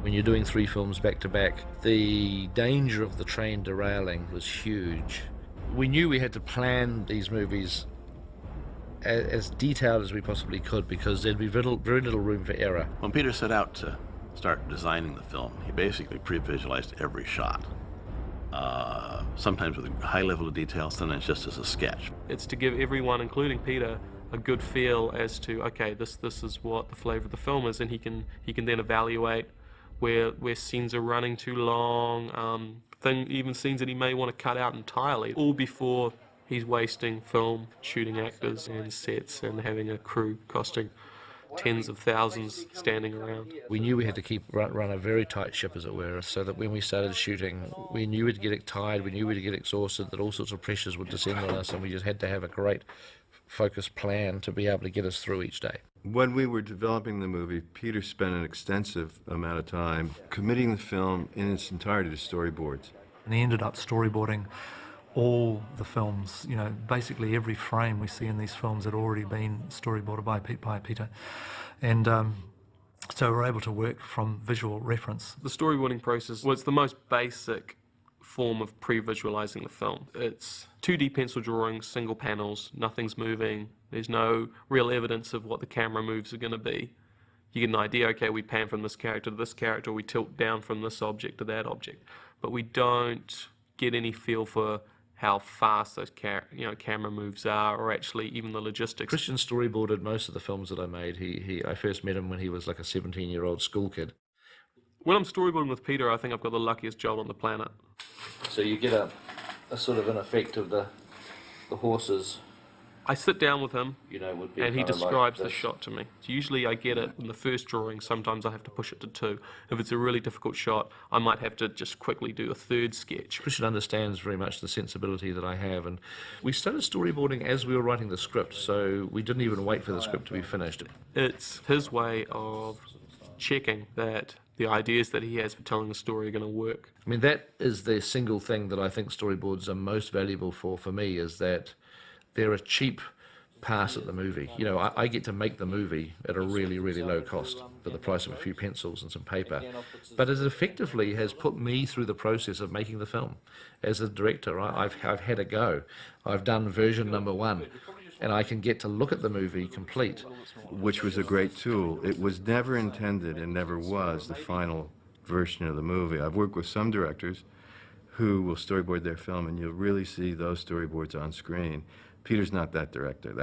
When you're doing 3 films back to back, the danger of the train derailing was huge. We knew we had to plan these movies as detailed as we possibly could because there'd be very little room for error. When Peter set out to start designing the film, he basically pre-visualized every shot. Sometimes with a high level of detail, sometimes just as a sketch. It's to give everyone, including Peter, a good feel as to, okay, this is what the flavor of the film is, and he can then evaluate where scenes are running too long, even scenes that he may want to cut out entirely, all before he's wasting film, shooting actors and sets and having a crew costing tens of thousands standing around. We knew we had to run a very tight ship, as it were, so that when we started shooting, we knew we'd get tired, we knew we'd get exhausted, that all sorts of pressures would descend on us, and we just had to have a great focused plan to be able to get us through each day. When we were developing the movie, Peter spent an extensive amount of time committing the film in its entirety to storyboards. And he ended up storyboarding all the films, you know, basically every frame we see in these films had already been storyboarded by Peter. And so we're able to work from visual reference. The storyboarding process was the most basic form of pre-visualizing the film. It's 2D pencil drawings, single panels, nothing's moving, there's no real evidence of what the camera moves are going to be. You get an idea, okay, we pan from this character to this character, we tilt down from this object to that object, but we don't get any feel for how fast those camera moves are, or actually even the logistics. Christian storyboarded most of the films that I made. I first met him when he was like a 17-year-old school kid. When I'm storyboarding with Peter, I think I've got the luckiest job on the planet. So you get a sort of an effect of the horses. I sit down with him, You know, would be and he kind of describes like the shot to me. Usually I get it in the first drawing, sometimes I have to push it to 2. If it's a really difficult shot, I might have to just quickly do a third sketch. Christian understands very much the sensibility that I have, and we started storyboarding as we were writing the script, so we didn't even wait for the script to be finished. It's his way of checking that the ideas that he has for telling the story are going to work. I mean, that is the single thing that I think storyboards are most valuable for me, is that they're a cheap pass at the movie. You know, I get to make the movie at a really, really low cost for the price of a few pencils and some paper. But it effectively has put me through the process of making the film. As a director, I've had a go. I've done version number 1, and I can get to look at the movie complete. Which was a great tool. It was never intended and never was the final version of the movie. I've worked with some directors who will storyboard their film, and you'll really see those storyboards on screen. Peter's not that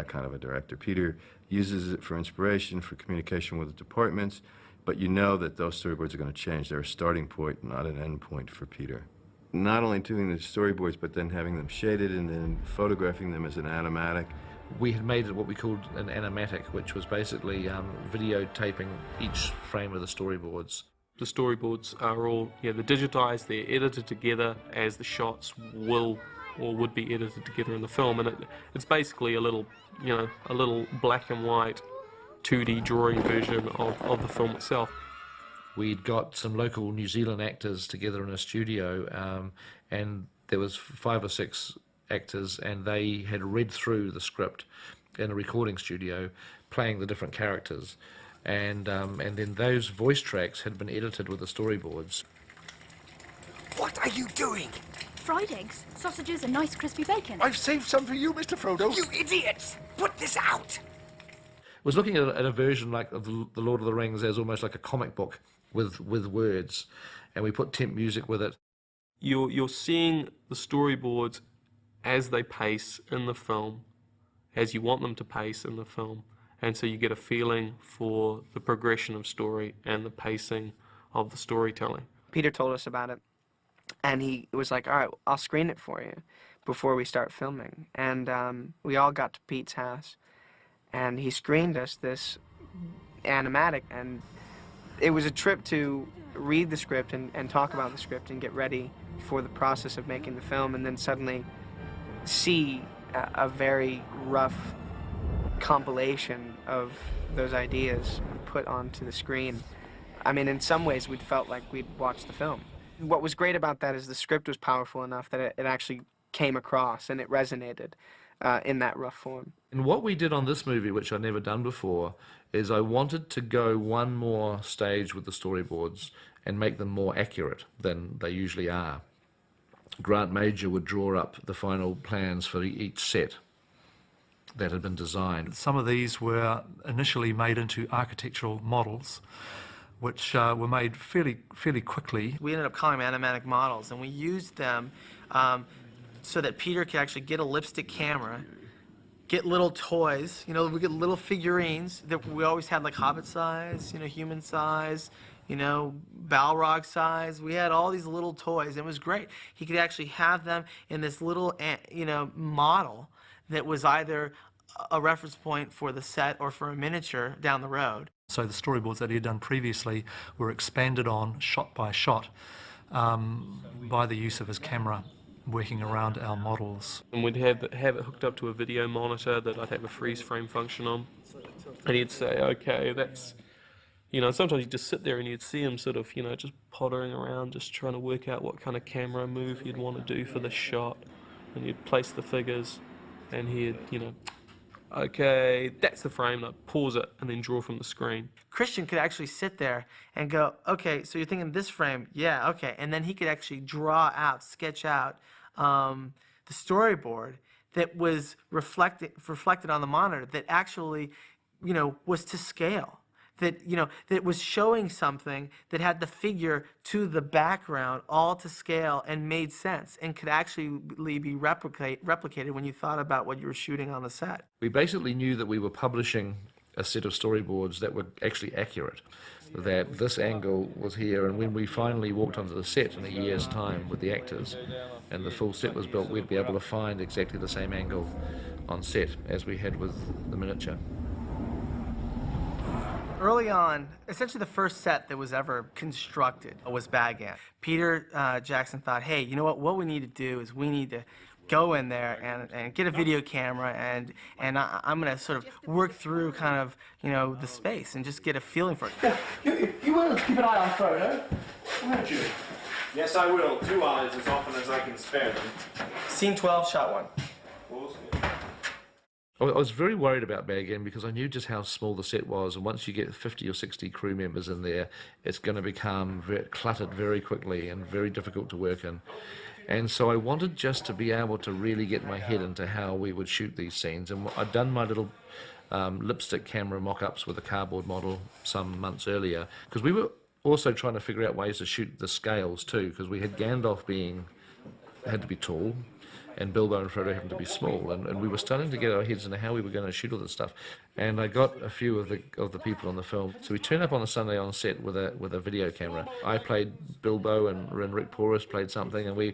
kind of a director. Peter uses it for inspiration, for communication with the departments, but you know that those storyboards are going to change. They're a starting point, not an end point for Peter. Not only doing the storyboards, but then having them shaded and then photographing them as an animatic. We had made what we called an animatic, which was basically videotaping each frame of the storyboards. The storyboards are all, they're digitized, they're edited together as the shots will or would be edited together in the film, and it's basically a little black and white 2D drawing version of the film itself. We'd got some local New Zealand actors together in a studio, and there was 5 or 6 actors, and they had read through the script in a recording studio, playing the different characters, and then those voice tracks had been edited with the storyboards. What are you doing? Fried eggs, sausages, and nice crispy bacon. I've saved some for you, Mr. Frodo. You idiots! Put this out! Was looking at a version like of the Lord of the Rings as almost like a comic book with words, and we put temp music with it. You're seeing the storyboards as they pace in the film, as you want them to pace in the film, and so you get a feeling for the progression of story and the pacing of the storytelling. Peter told us about it, and he was like, all right, I'll screen it for you before we start filming. And we all got to Pete's house, and he screened us this animatic, and it was a trip to read the script and talk about the script and get ready for the process of making the film, and then suddenly see a very rough compilation of those ideas put onto the screen. I mean, in some ways, we'd felt like we'd watched the film. What was great about that is the script was powerful enough that it actually came across and it resonated. in that rough form. And what we did on this movie, which I'd never done before, is I wanted to go one more stage with the storyboards and make them more accurate than they usually are. Grant Major would draw up the final plans for each set that had been designed. Some of these were initially made into architectural models, which were made fairly quickly. We ended up calling them animatic models, and we used them so that Peter could actually get a lipstick camera, get little toys. You know, we get little figurines that we always had, like Hobbit size, you know, human size, you know, Balrog size. We had all these little toys. It was great. He could actually have them in this little, you know, model that was either a reference point for the set or for a miniature down the road. So the storyboards that he had done previously were expanded on shot by shot by the use of his camera working around our models. And we'd have it hooked up to a video monitor that I'd have a freeze frame function on. And he'd say, okay, that's, you know, sometimes you'd just sit there and you'd see him sort of, you know, just pottering around, just trying to work out what kind of camera move he'd want to do for the shot. And you'd place the figures, and he'd, you know, okay, that's the frame, I'd pause it and then draw from the screen. Christian could actually sit there and go, okay, so you're thinking this frame, yeah, okay. And then he could actually draw out, sketch out the storyboard that was reflected on the monitor that actually, you know, was to scale. That, you know, that was showing something that had the figure to the background all to scale and made sense and could actually be replicated when you thought about what you were shooting on the set. We basically knew that we were publishing a set of storyboards that were actually accurate, that this angle was here, and when we finally walked onto the set in a year's time with the actors and the full set was built, we'd be able to find exactly the same angle on set as we had with the miniature. Early on, essentially the first set that was ever constructed was Bagan. Peter Jackson thought, hey, you know what we need to do is we need to go in there and get a video camera, and I'm going to sort of work through kind of, you know, the space and just get a feeling for it. You will keep an eye on Frodo, won't you? Yes, I will. 2 eyes as often as I can spare them. Scene 12, shot 1. I was very worried about Bad Game because I knew just how small the set was, and once you get 50 or 60 crew members in there, it's going to become very cluttered very quickly and very difficult to work in. And so I wanted just to be able to really get my head into how we would shoot these scenes. And I'd done my little lipstick camera mock-ups with a cardboard model some months earlier, because we were also trying to figure out ways to shoot the scales too, because we had Gandalf had to be tall, and Bilbo and Frodo happened to be small, and we were starting to get our heads into how we were going to shoot all this stuff. And I got a few of the people on the film. So we turned up on a Sunday on set with a video camera. I played Bilbo, and Rick Porus played something, and we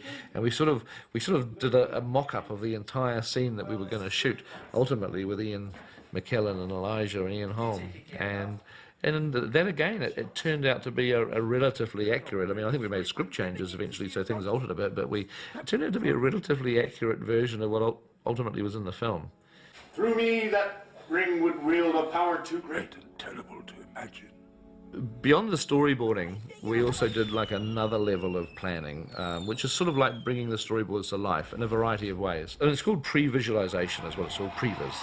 sort of did a mock-up of the entire scene that we were going to shoot, ultimately with Ian McKellen and Elijah and Ian Holm. And then again, it turned out to be a relatively accurate, I mean, I think we made script changes eventually, so things altered a bit, but it turned out to be a relatively accurate version of what ultimately was in the film. Through me, that ring would wield a power too great and terrible to imagine. Beyond the storyboarding, we also did like another level of planning, which is sort of like bringing the storyboards to life in a variety of ways. And it's called pre-visualization, is what it's called, previs.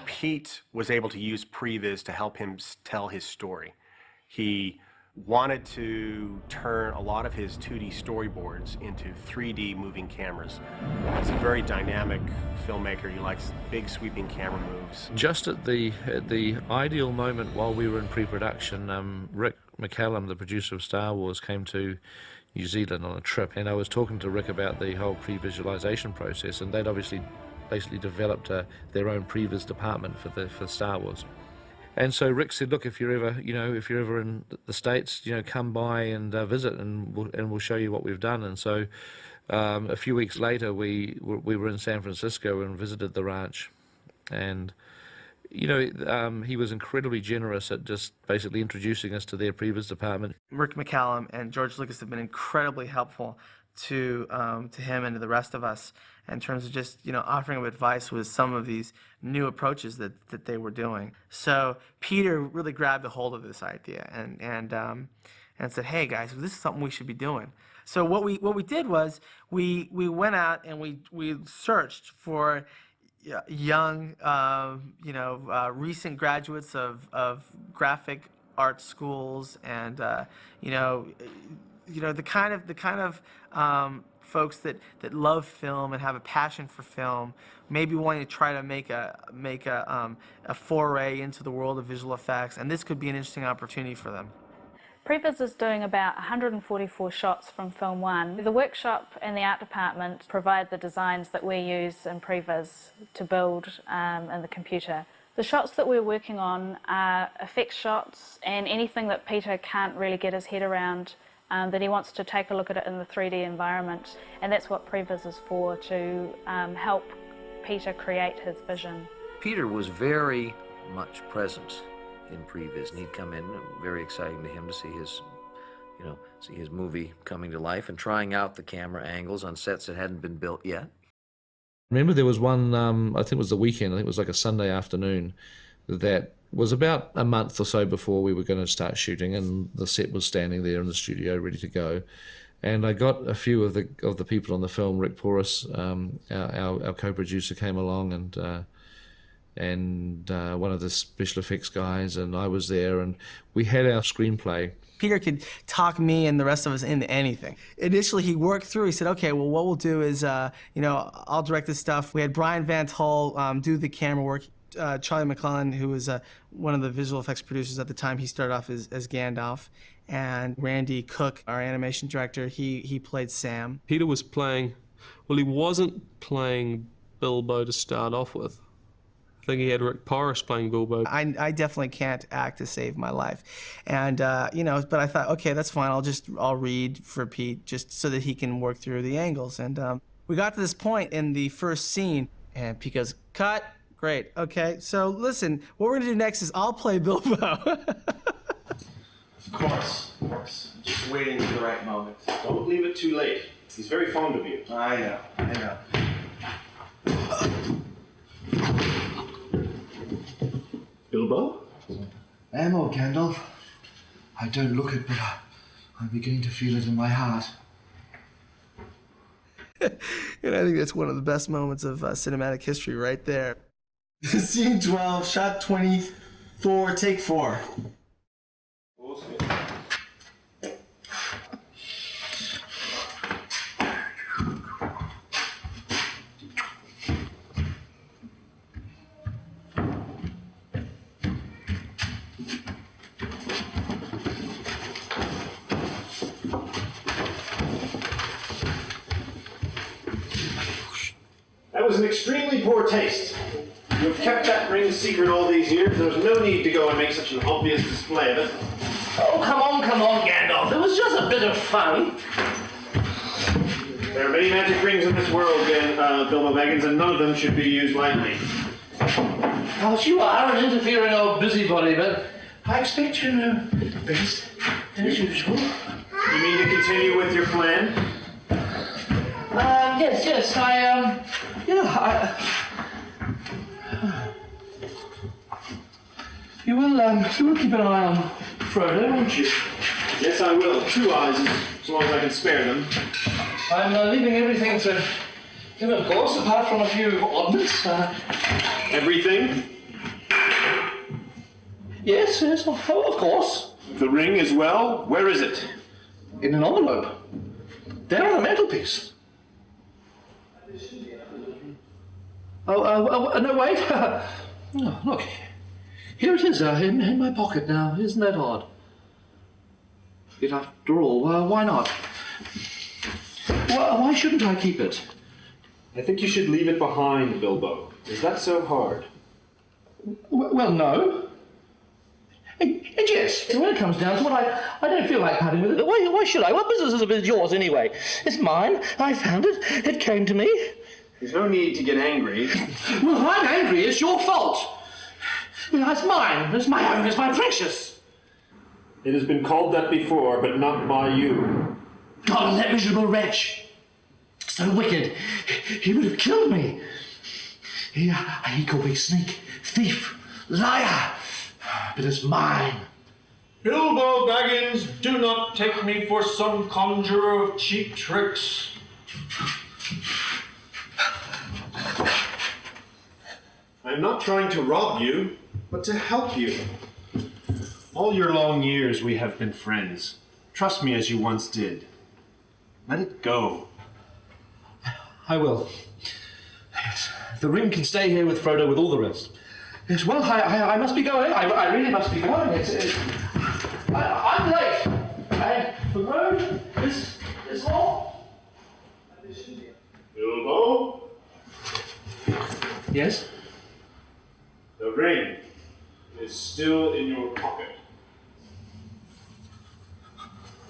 Pete was able to use previs to help him tell his story. He wanted to turn a lot of his 2D storyboards into 3D moving cameras. He's a very dynamic filmmaker. He likes big sweeping camera moves. Just at the ideal moment while we were in pre-production, Rick McCallum, the producer of Star Wars, came to New Zealand on a trip, and I was talking to Rick about the whole pre-visualization process, and they'd obviously basically developed their own previs department for Star Wars. And so Rick said, look, if you're ever in the States, come by and visit, and we'll show you what we've done. And so a few weeks later, we were in San Francisco and visited the ranch, and he was incredibly generous at just basically introducing us to their previs department. Rick McCallum and George Lucas have been incredibly helpful to him and to the rest of us in terms of just offering him advice with some of these new approaches that they were doing. So Peter really grabbed a hold of this idea, and and said, "Hey guys, this is something we should be doing." So what we did was we went out and we searched for young, recent graduates of graphic art schools, and the kind of folks that love film and have a passion for film, maybe wanting to try to make a foray into the world of visual effects, and this could be an interesting opportunity for them. Previs is doing about 144 shots from film 1. The workshop and the art department provide the designs that we use in Previs to build in the computer. The shots that we're working on are effects shots and anything that Peter can't really get his head around, that he wants to take a look at it in the 3D environment, and that's what Previs is for, to help Peter create his vision. Peter was very much present in Previs, and he'd come in, very exciting to him to see his movie coming to life and trying out the camera angles on sets that hadn't been built yet. Remember there was one, I think it was the weekend, I think it was like a Sunday afternoon, that was about a month or so before we were going to start shooting, and the set was standing there in the studio ready to go. And I got a few of the people on the film. Rick Porras, our co-producer, came along, and one of the special effects guys, and I was there, and we had our screenplay. Peter could talk me and the rest of us into anything. Initially, he worked through, he said, okay, well, what we'll do is, I'll direct this stuff. We had Brian Van Tol do the camera work. Charlie McClellan, who was one of the visual effects producers at the time, he started off as Gandalf. And Randy Cook, our animation director, he played Sam. Peter was playing, well, he wasn't playing Bilbo to start off with. I think he had Rick Porras playing Bilbo. I definitely can't act to save my life. And, but I thought, okay, that's fine. I'll read for Pete just so that he can work through the angles. And we got to this point in the first scene, and Pete goes, cut. Great, okay. So listen, what we're gonna do next is I'll play Bilbo. Of course. Just waiting for the right moment. Don't leave it too late. He's very fond of you. I know. Bilbo? Ammo, Gandalf. I don't look it, but I'm beginning to feel it in my heart. And I think that's one of the best moments of cinematic history right there. Scene 12, shot 24, take 4. That was an extremely poor taste. You've kept that ring secret all these years. There's no need to go and make such an obvious display of it. Oh, come on, Gandalf. It was just a bit of fun. There are many magic rings in this world, Bilbo Baggins, and none of them should be used lightly. Well, you are an interfering old busybody, but I expect you know best as usual. You mean to continue with your plan? Yes, You will keep an eye on Frodo, won't you? Yes, I will. 2 eyes, as long as I can spare them. I'm leaving everything to him, of course, apart from a few oddments. Everything? Yes, of course. The ring as well? Where is it? In an envelope. There on the mantelpiece. No, wait. Oh, look. Here it is, in my pocket now. Isn't that odd? Yet after all, why not? Why shouldn't I keep it? I think you should leave it behind, Bilbo. Is that so hard? Well, no. And yes, when it comes down to it, I don't feel like parting with it. Why should I? What business is it yours anyway? It's mine. I found it. It came to me. There's no need to get angry. Well, if I'm angry, it's your fault. It's mine. It's my own. It's my precious. It has been called that before, but not by you. God, that miserable wretch. So wicked. He would have killed me. He called me sneak, thief, liar. But it's mine. Bilbo Baggins, do not take me for some conjurer of cheap tricks. I'm not trying to rob you, but to help you. All your long years we have been friends. Trust me as you once did. Let it go. I will. Yes. The ring can stay here with Frodo with all the rest. Yes, well, I must be going. I really must be going. I'm late. The road is long. Bilbo? Yes? The ring is still in your pocket.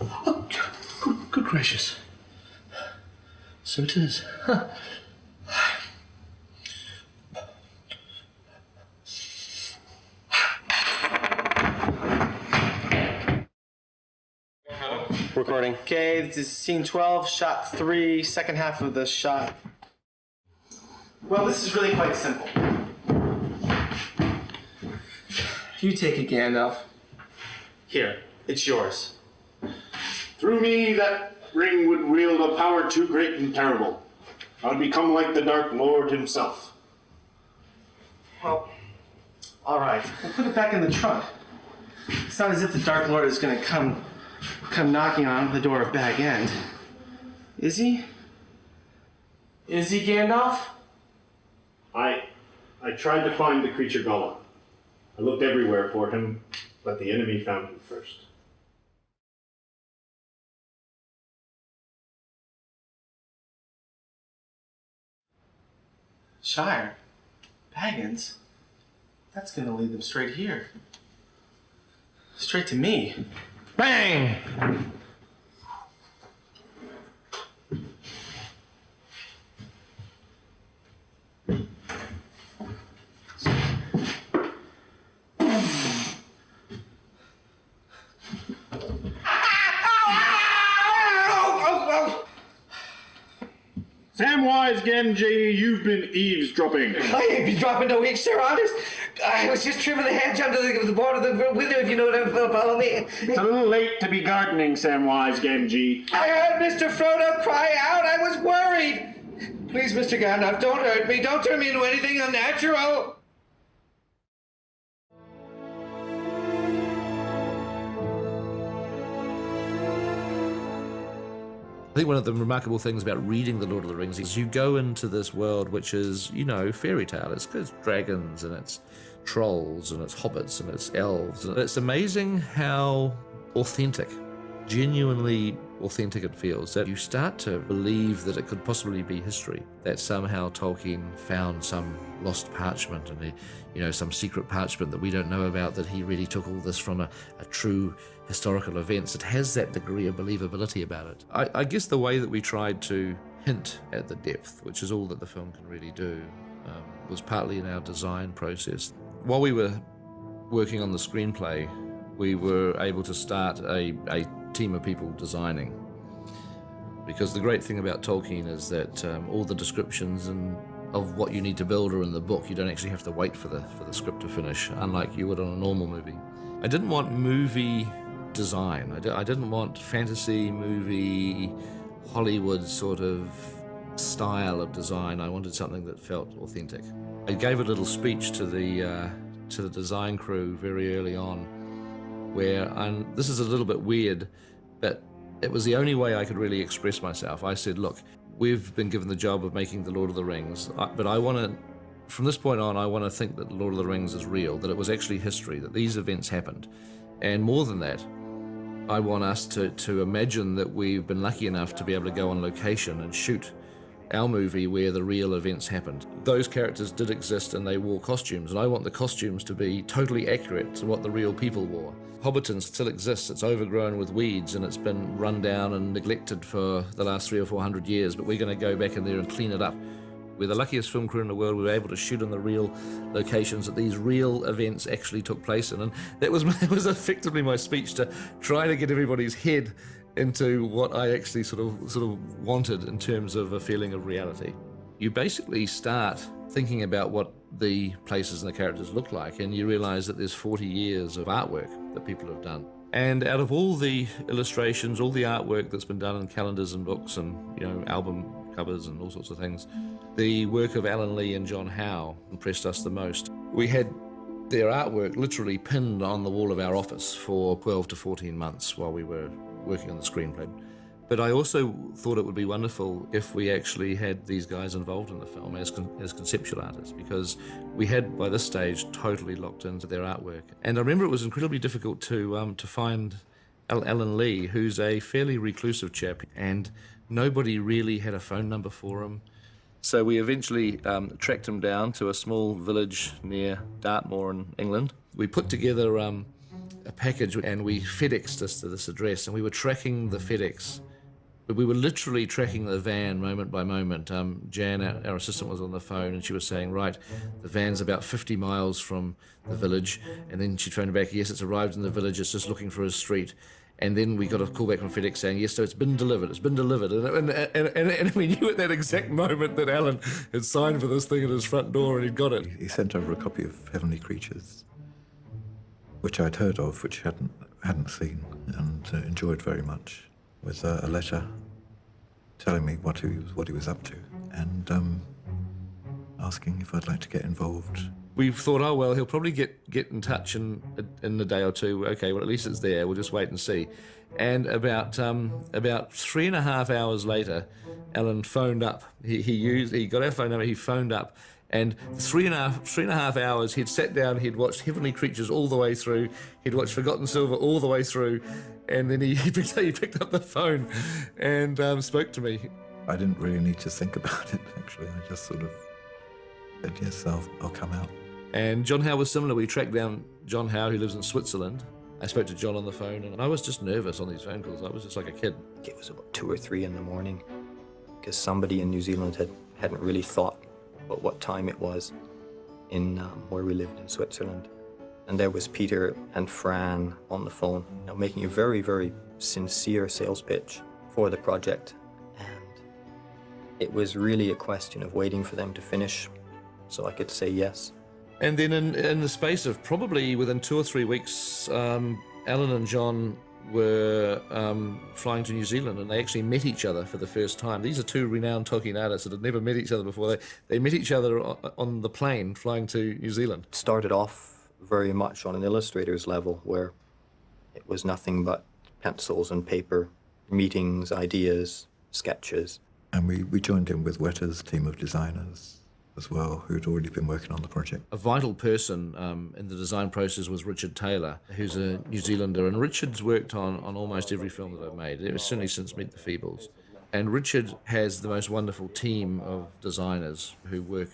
Oh, good gracious. So it is. Huh. Recording. Okay, this is scene 12, shot 3, second half of the shot. Well, this is really quite simple. You take it, Gandalf. Here, it's yours. Through me, that ring would wield a power too great and terrible. I would become like the Dark Lord himself. Well, all right. We'll put it back in the trunk. It's not as if the Dark Lord is going to come knocking on the door of Bag End. Is he? Is he, Gandalf? I tried to find the creature Gollum. I looked everywhere for him, but the enemy found him first. Shire? Baggins? That's going to lead them straight here. Straight to me. Bang! Samwise Gamgee, you've been eavesdropping. I ain't been dropping no weeks, sir, honest. I was just trimming the hedge under the board of the window, if you know what I'm follow me. It's a little late to be gardening, Samwise Gamgee. I heard Mr. Frodo cry out. I was worried. Please, Mr. Gandalf, don't hurt me. Don't turn me into anything unnatural. I think one of the remarkable things about reading The Lord of the Rings is you go into this world which is, you know, fairy tale. It's dragons and it's trolls and it's hobbits and it's elves. And it's amazing how authentic, genuinely authentic it feels, that you start to believe that it could possibly be history, that somehow Tolkien found some lost parchment and, some secret parchment that we don't know about, that he really took all this from a true historical events. It has that degree of believability about it. I guess the way that we tried to hint at the depth, which is all that the film can really do, was partly in our design process. While we were working on the screenplay, we were able to start a team of people designing. Because the great thing about Tolkien is that all the descriptions of what you need to build are in the book. You don't actually have to wait for the script to finish, unlike you would on a normal movie. I didn't want movie design. I didn't want fantasy movie, Hollywood sort of style of design. I wanted something that felt authentic. I gave a little speech to the design crew very early on, where, and this is a little bit weird, but it was the only way I could really express myself. I said, look, we've been given the job of making The Lord of the Rings, but I want to, from this point on, I want to think that The Lord of the Rings is real, that it was actually history, that these events happened. And more than that, I want us to imagine that we've been lucky enough to be able to go on location and shoot our movie where the real events happened. Those characters did exist and they wore costumes, and I want the costumes to be totally accurate to what the real people wore. Hobbiton still exists. It's overgrown with weeds and it's been run down and neglected for the last 300 or 400 years, but we're going to go back in there and clean it up. We're the luckiest film crew in the world. We were able to shoot in the real locations that these real events actually took place in, and that was effectively my speech, to try to get everybody's head into what I actually sort of wanted in terms of a feeling of reality. You basically start thinking about what the places and the characters look like, and you realize that there's 40 years of artwork that people have done. And out of all the illustrations, all the artwork that's been done in calendars and books and, you know, album covers and all sorts of things, the work of Alan Lee and John Howe impressed us the most. We had their artwork literally pinned on the wall of our office for 12 to 14 months while we were working on the screenplay. But I also thought it would be wonderful if we actually had these guys involved in the film as conceptual artists, because we had, by this stage, totally locked into their artwork. And I remember it was incredibly difficult to find Alan Lee, who's a fairly reclusive chap, and nobody really had a phone number for him. So we eventually tracked him down to a small village near Dartmoor in England. We put together a package and we FedExed us to this address, and we were tracking the FedEx. We were literally tracking the van moment by moment. Jan, our assistant, was on the phone and she was saying, right, the van's about 50 miles from the village. And then she'd phone back, yes, it's arrived in the village, it's just looking for a street. And then we got a call back from FedEx saying, yes, so it's been delivered. And we knew at that exact moment that Alan had signed for this thing at his front door and he'd got it. He sent over a copy of Heavenly Creatures, which I'd heard of, which hadn't seen, and enjoyed very much, with a letter telling me what he was up to, and asking if I'd like to get involved. We thought, oh well, he'll probably get in touch in a day or two. Okay, well at least it's there. We'll just wait and see. And about 3.5 hours later, Alan phoned up. He got our phone number. He phoned up. And 3.5 hours, he'd sat down, he'd watched Heavenly Creatures all the way through, he'd watched Forgotten Silver all the way through, and then he picked up the phone and spoke to me. I didn't really need to think about it, actually. I just sort of said, yes, I'll come out. And John Howe was similar. We tracked down John Howe, who lives in Switzerland. I spoke to John on the phone, and I was just nervous on these phone calls. I was just like a kid. It was about 2 or 3 in the morning, because somebody in New Zealand hadn't really thought about what time it was in where we lived in Switzerland. And there was Peter and Fran on the phone, making a very, very sincere sales pitch for the project. And it was really a question of waiting for them to finish so I could say yes. And then in the space of probably within 2 or 3 weeks, Alan and John were flying to New Zealand, and they actually met each other for the first time. These are two renowned Tolkien artists that had never met each other before. They met each other on the plane flying to New Zealand. Started off very much on an illustrator's level, where it was nothing but pencils and paper, meetings, ideas, sketches. And we joined in with Weta's team of designers as well, who'd already been working on the project. A vital person in the design process was Richard Taylor, who's a New Zealander, and Richard's worked on almost every film that I've made, certainly since Meet the Feebles. And Richard has the most wonderful team of designers who work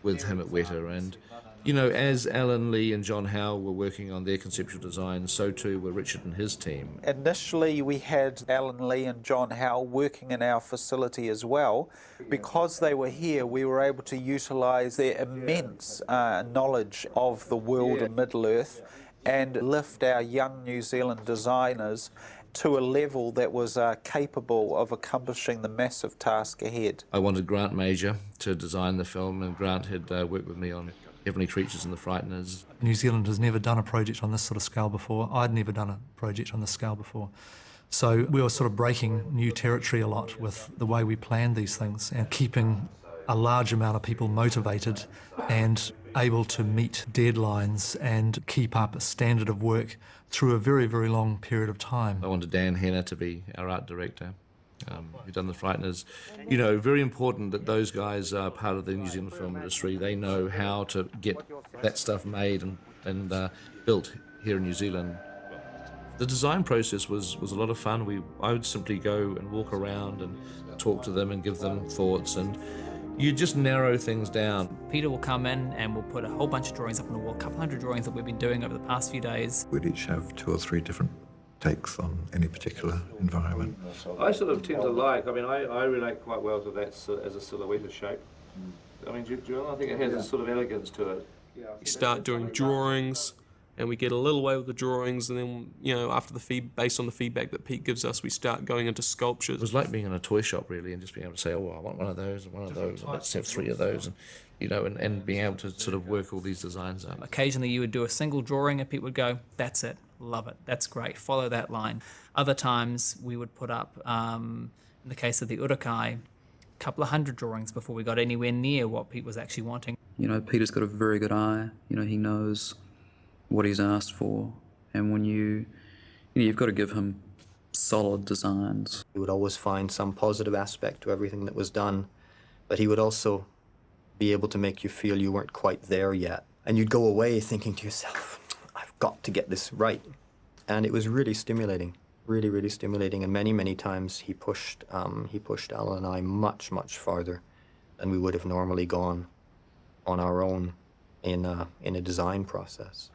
with him at Weta, and you know, as Alan Lee and John Howe were working on their conceptual design, so too were Richard and his team. Initially, we had Alan Lee and John Howe working in our facility as well. Because they were here, we were able to utilise their immense knowledge of the world of Middle-earth and lift our young New Zealand designers to a level that was capable of accomplishing the massive task ahead. I wanted Grant Major to design the film, and Grant had worked with me on Heavenly Creatures and The Frighteners. New Zealand has never done a project on this sort of scale before. I'd never done a project on this scale before. So we were sort of breaking new territory a lot with the way we planned these things and keeping a large amount of people motivated and able to meet deadlines and keep up a standard of work through a very, very long period of time. I wanted Dan Henner to be our art director, who'd done The Frighteners. You know, very important that those guys are part of the New Zealand film industry. They know how to get that stuff made and built here in New Zealand. The design process was a lot of fun. I would simply go and walk around and talk to them and give them thoughts, and you just narrow things down. Peter will come in and we'll put a whole bunch of drawings up on the wall, a couple hundred drawings that we've been doing over the past few days. We'd each have 2 or 3 different takes on any particular environment. I sort of tend to like, I relate quite well to that as a silhouette shape. I mean, I think it has a sort of elegance to it. We start doing drawings, and we get a little way with the drawings, and then, you know, after based on the feedback that Pete gives us, we start going into sculptures. It was like being in a toy shop, really, and just being able to say, oh, I want one of those and one of those, and let's have 3 of those, and, you know, and being able to sort of work all these designs out. Occasionally you would do a single drawing and Pete would go, that's it, love it, that's great, follow that line. Other times we would put up, in the case of the Urukai, a couple of hundred drawings before we got anywhere near what Pete was actually wanting. You know, Peter's got a very good eye. You know, he knows what he's asked for, and when you've got to give him solid designs. He would always find some positive aspect to everything that was done, but he would also be able to make you feel you weren't quite there yet. And you'd go away thinking to yourself, I've got to get this right. And it was really stimulating, really, really stimulating. And many, many times he pushed Alan and I much, much farther than we would have normally gone on our own in a design process.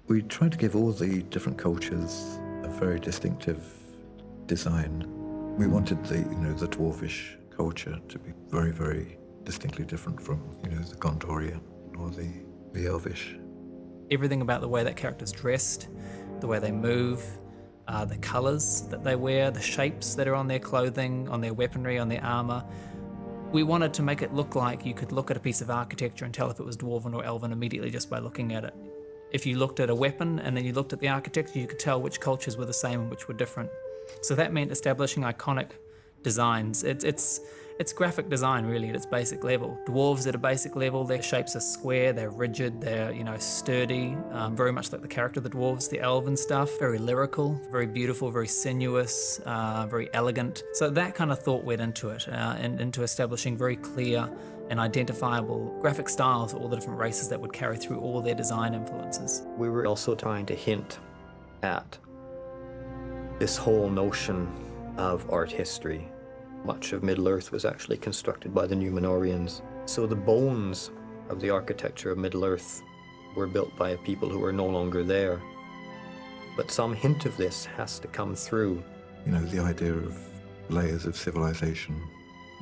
We tried to give all the different cultures a very distinctive design. We wanted the dwarfish culture to be very, very distinctly different from, the Gondorian or the Elvish. Everything about the way that character's dressed, the way they move, the colours that they wear, the shapes that are on their clothing, on their weaponry, on their armour. We wanted to make it look like you could look at a piece of architecture and tell if it was dwarven or elven immediately just by looking at it. If you looked at a weapon and then you looked at the architecture, you could tell which cultures were the same and which were different. So that meant establishing iconic designs. It's graphic design, really, at its basic level. Dwarves at a basic level, their shapes are square, they're rigid, they're, sturdy, very much like the character of the dwarves. The elven stuff, very lyrical, very beautiful, very sinuous, very elegant. So that kind of thought went into it, and into establishing very clear and identifiable graphic styles for all the different races that would carry through all their design influences. We were also trying to hint at this whole notion of art history. Much of Middle-earth was actually constructed by the Numenorians. So the bones of the architecture of Middle-earth were built by a people who are no longer there. But some hint of this has to come through. The idea of layers of civilization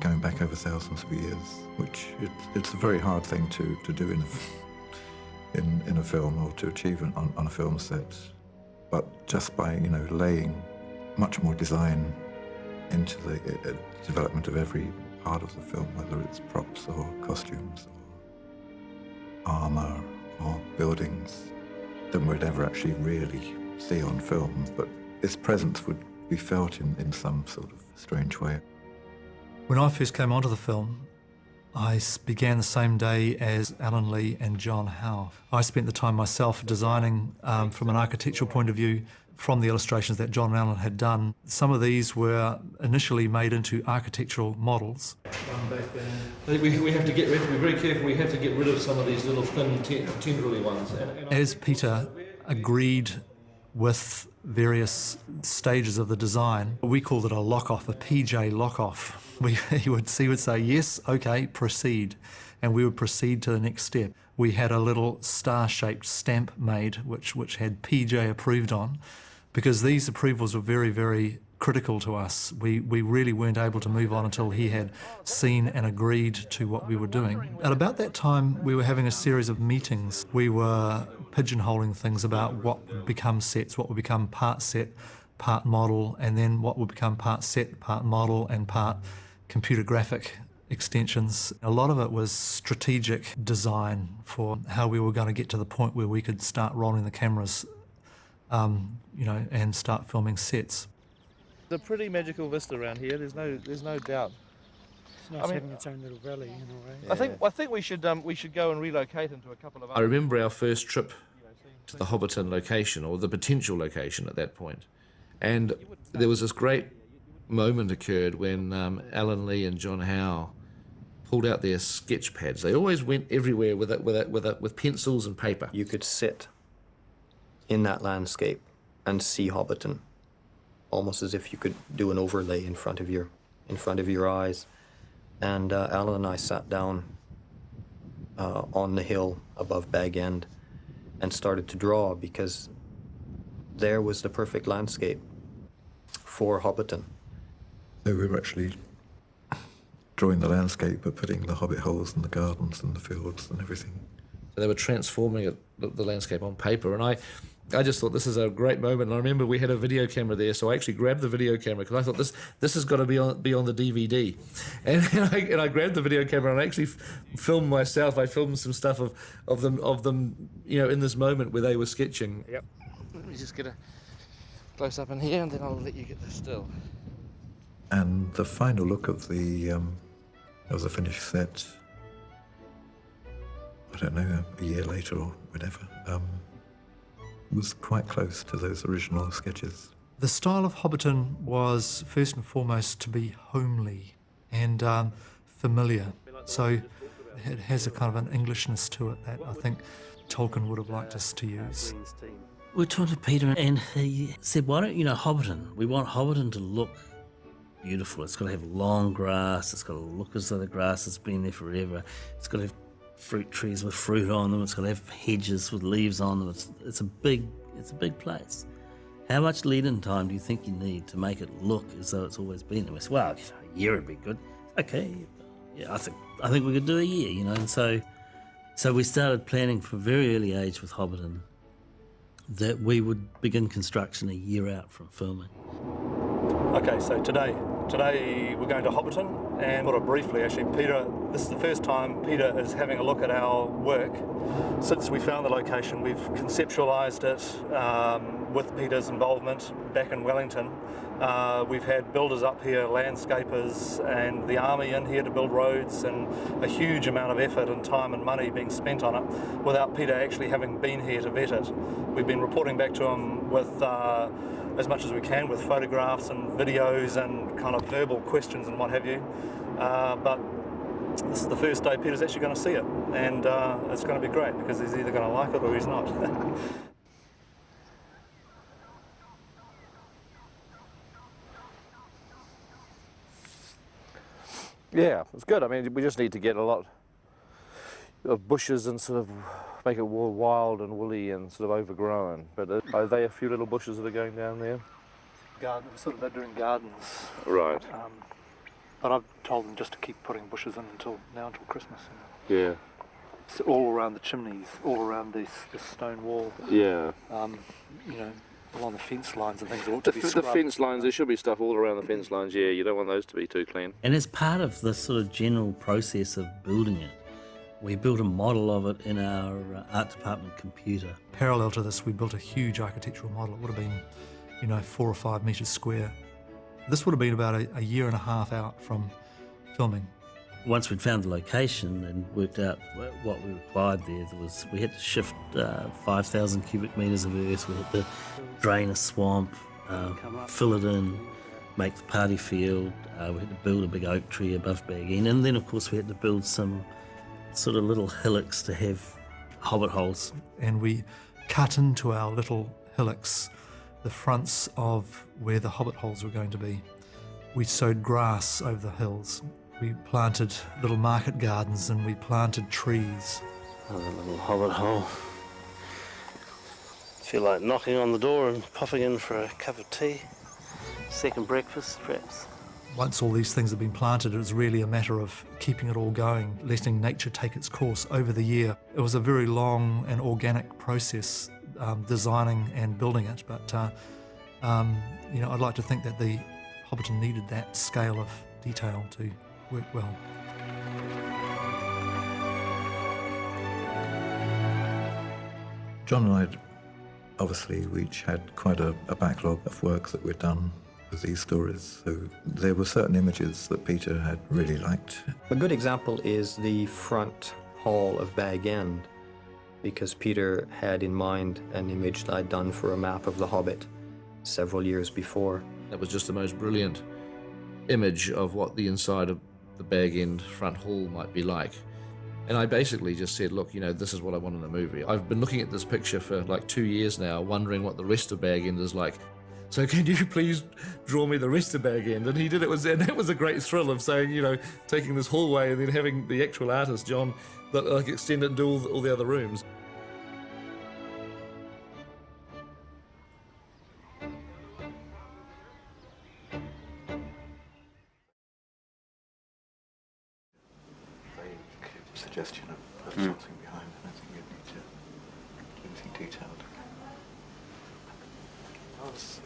going back over thousands of years, which it's a very hard thing to do in a film or to achieve on a film set. But just by, laying much more design into the development of every part of the film, whether it's props or costumes or armor or buildings, than we'd ever actually really see on film. But its presence would be felt in some sort of strange way. When I first came onto the film, I began the same day as Alan Lee and John Howe. I spent the time myself designing from an architectural point of view from the illustrations that John and Alan had done. Some of these were initially made into architectural models. We have to be very careful. We have to get rid of some of these little thin, tendrily ones. As Peter agreed with various stages of the design, we called it a lock-off, a PJ lock-off. He would say, yes, okay, proceed. And we would proceed to the next step. We had a little star-shaped stamp made, which had PJ approved on, because these approvals were very, very critical to us. We really weren't able to move on until he had seen and agreed to what we were doing. At about that time, we were having a series of meetings. We were pigeonholing things about what would become sets, what would become part set, part model, and then what would become part set, part model, and part computer graphic extensions. A lot of it was strategic design for how we were going to get to the point where we could start rolling the cameras, and start filming sets. It's a pretty magical vista around here. There's no doubt. It's nice having its own little valley, in a way. I think we should go and relocate into a couple of other. I remember our first trip to the Hobbiton location, or the potential location at that point, and there was this great moment occurred when Alan Lee and John Howe pulled out their sketch pads. They always went everywhere with pencils and paper. You could sit in that landscape and see Hobbiton, almost as if you could do an overlay in front of your eyes. And Alan and I sat down on the hill above Bag End and started to draw, because there was the perfect landscape for Hobbiton. So we were actually drawing the landscape, but putting the hobbit holes and the gardens and the fields and everything They were transforming the landscape on paper, and I just thought this is a great moment. And I remember we had a video camera there, so I actually grabbed the video camera because I thought this has got to be on the DVD, and I grabbed the video camera and I actually filmed myself. I filmed some stuff of them, you know, in this moment where they were sketching. Yep. Let me just get a close up in here, and then I'll let you get the still. And the final look of the finished set, I don't know, a year later or whatever, was quite close to those original sketches. The style of Hobbiton was first and foremost to be homely and familiar. So it has a kind of an Englishness to it that I think Tolkien would have liked us to use. We talked to Peter and he said, why don't you know Hobbiton? We want Hobbiton to look beautiful. It's got to have long grass. It's got to look as though the grass has been there forever. It's got to have fruit trees with fruit on them. It's got to have hedges with leaves on them. It's a big place. How much lead-in time do you think you need to make it look as though it's always been there? Well, a year would be good. Okay, yeah, I think we could do a year, you know. And so we started planning from a very early age with Hobbiton that we would begin construction a year out from filming. Okay, so today we're going to Hobbiton, and sort of briefly, actually, Peter, this is the first time Peter is having a look at our work. Since we found the location, we've conceptualised it with Peter's involvement back in Wellington. We've had builders up here, landscapers, and the army in here to build roads, and a huge amount of effort and time and money being spent on it without Peter actually having been here to vet it. We've been reporting back to him with as much as we can with photographs and videos and kind of verbal questions and what have you. But this is the first day Peter's actually going to see it, and it's going to be great because he's either going to like it or he's not. Yeah, it's good. I mean, we just need to get a lot of bushes and sort of make it more wild and woolly and sort of overgrown. But are they a few little bushes that are going down there? They're doing gardens. Right. But I've told them just to keep putting bushes in until Christmas. Yeah. It's all around the chimneys, all around this stone wall. Yeah. You know, along the fence lines and things ought to be scrubbed. The fence lines, there should be stuff all around the fence lines, yeah, you don't want those to be too clean. And as part of the sort of general process of building it, we built a model of it in our art department computer. Parallel to this, we built a huge architectural model. It would have been, you know, 4 or 5 metres square. This would have been about a year and a half out from filming. Once we'd found the location and worked out what we required there, we had to shift 5,000 cubic metres of earth. We had to drain a swamp, fill it in, make the party field. We had to build a big oak tree above Bag End, and then of course we had to build some sort of little hillocks to have hobbit holes. And we cut into our little hillocks the fronts of where the hobbit holes were going to be. We sowed grass over the hills. We planted little market gardens and we planted trees. Another little hobbit hole. Feel like knocking on the door and popping in for a cup of tea. Second breakfast, perhaps. Once all these things had been planted, it was really a matter of keeping it all going, letting nature take its course over the year. It was a very long and organic process, designing and building it, but you know, I'd like to think that the Hobbiton needed that scale of detail to work well. John and I, obviously, we each had quite a backlog of work that we'd done with these stories, so there were certain images that Peter had really liked. A good example is the front hall of Bag End, because Peter had in mind an image that I'd done for a map of the Hobbit several years before. That was just the most brilliant image of what the inside of the Bag End front hall might be like. And I basically just said, look, you know, this is what I want in a movie. I've been looking at this picture for like 2 years now, wondering what the rest of Bag End is like. So can you please draw me the rest of Bag End? And he did it, and that was a great thrill of saying, you know, taking this hallway and then having the actual artist, John, like extend it and do all the other rooms. Suggestion of something behind, and I think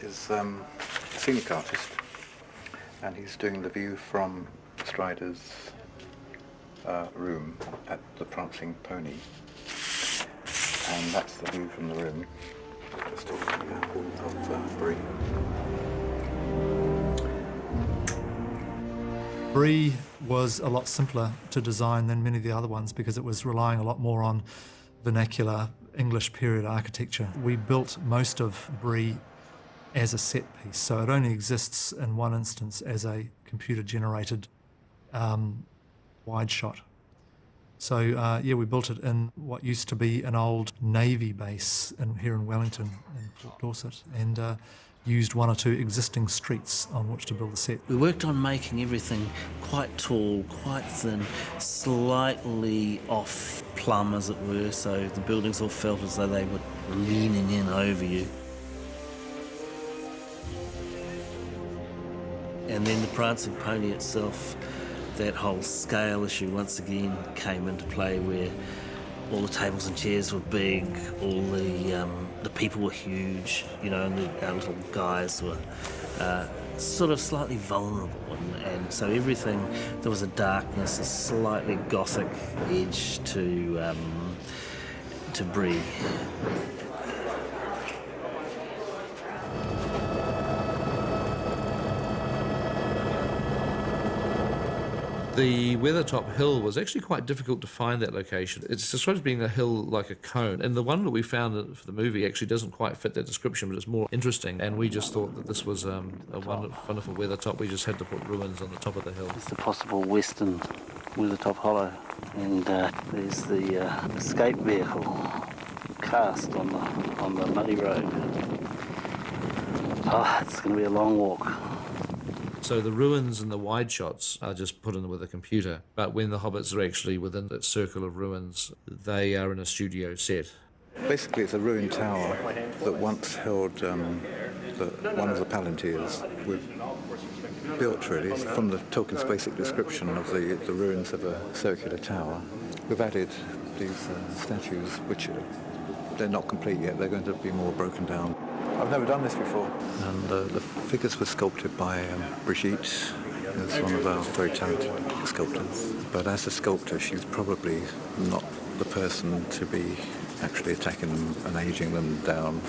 is a scenic artist, and he's doing the view from Strider's room at the Prancing Pony, and that's the view from the room. Just to of Bree. Bree was a lot simpler to design than many of the other ones because it was relying a lot more on vernacular English period architecture. We built most of Bree as a set piece, so it only exists in one instance as a computer-generated wide shot. So yeah, we built it in what used to be an old Navy base here in Wellington, in Port Dorset, and used one or two existing streets on which to build the set. We worked on making everything quite tall, quite thin, slightly off plumb, as it were, so the buildings all felt as though they were leaning in over you. And then the Prancing Pony itself, that whole scale issue once again came into play, where all the tables and chairs were big, all the people were huge, you know, and our little guys were sort of slightly vulnerable, and so everything, there was a darkness, a slightly gothic edge to Bree. The Weathertop Hill was actually quite difficult to find that location. It's described as being a hill like a cone, and the one that we found for the movie actually doesn't quite fit that description, but it's more interesting, and we just thought that this was a wonderful weathertop. We just had to put ruins on the top of the hill. It's the possible western Weathertop Hollow, and there's the escape vehicle cast on the muddy road. Oh, it's going to be a long walk. So the ruins and the wide shots are just put in with a computer, but when the hobbits are actually within that circle of ruins, they are in a studio set. Basically, it's a ruined tower that once held one of the Palantirs. We've built, really, from the Tolkien's basic description of the ruins of a circular tower. We've added these statues, which they're not complete yet. They're going to be more broken down. I've never done this before. And the figures were sculpted by Brigitte, who's one of our very talented sculptors. But as a sculptor, she's probably not the person to be actually attacking them and aging them down.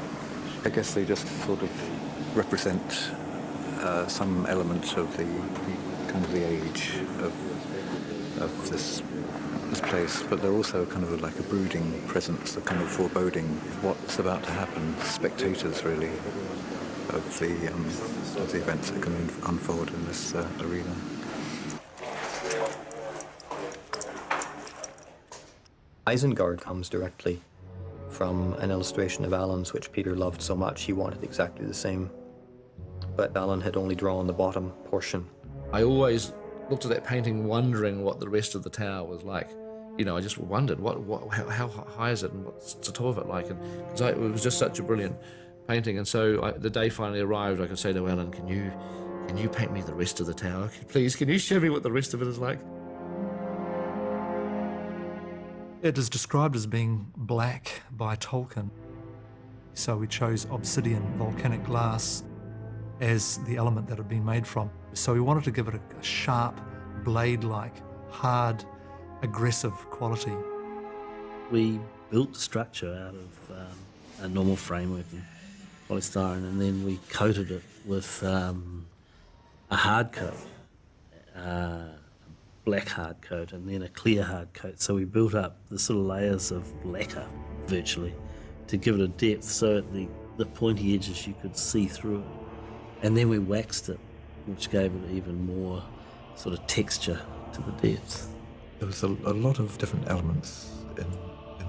I guess they just sort of represent some element of the kind of the age of this place, but they're also kind of like a brooding presence, a kind of foreboding of what's about to happen. Spectators, really, of the events that can unfold in this arena. Isengard comes directly from an illustration of Alan's, which Peter loved so much he wanted exactly the same, but Alan had only drawn the bottom portion. I always looked at that painting wondering what the rest of the tower was like. You know, I just wondered how high is it and what's the top of it like, and cause it was just such a brilliant painting. And so the day finally arrived, I could say to Alan, can you paint me the rest of the tower, please? Can you show me what the rest of it is like? It is described as being black by Tolkien, so we chose obsidian volcanic glass as the element that it had been made from. So we wanted to give it a sharp, blade-like, hard, aggressive quality. We built the structure out of a normal framework and polystyrene, and then we coated it with a hard coat, black hard coat, and then a clear hard coat. So we built up the sort of layers of lacquer, virtually, to give it a depth, so at the pointy edges you could see through it. And then we waxed it, which gave it even more sort of texture to the depth. There was a lot of different elements in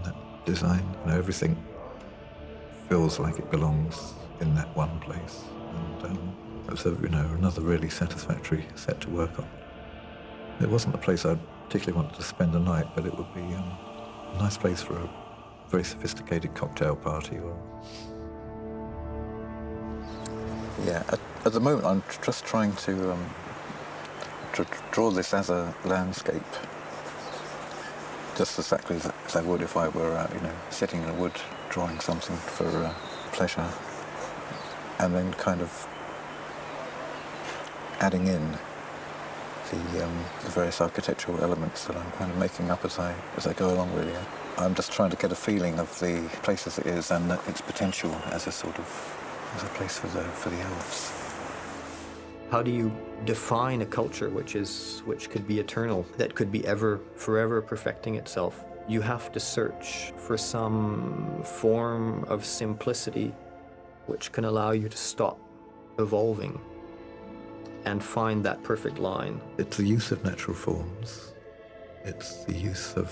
that design. You know, everything feels like it belongs in that one place. And it was another really satisfactory set to work on. It wasn't a place I particularly wanted to spend the night, but it would be a nice place for a very sophisticated cocktail party. Yeah, at the moment I'm just trying to draw this as a landscape, just exactly as I would if I were, sitting in a wood, drawing something for pleasure. and then kind of adding in the various architectural elements that I'm kind of making up as I go along, really. I'm just trying to get a feeling of the place as it is and its potential as a place for the elves. How do you define a culture which could be eternal, that could be forever perfecting itself? You have to search for some form of simplicity which can allow you to stop evolving and find that perfect line. It's the use of natural forms. It's the use of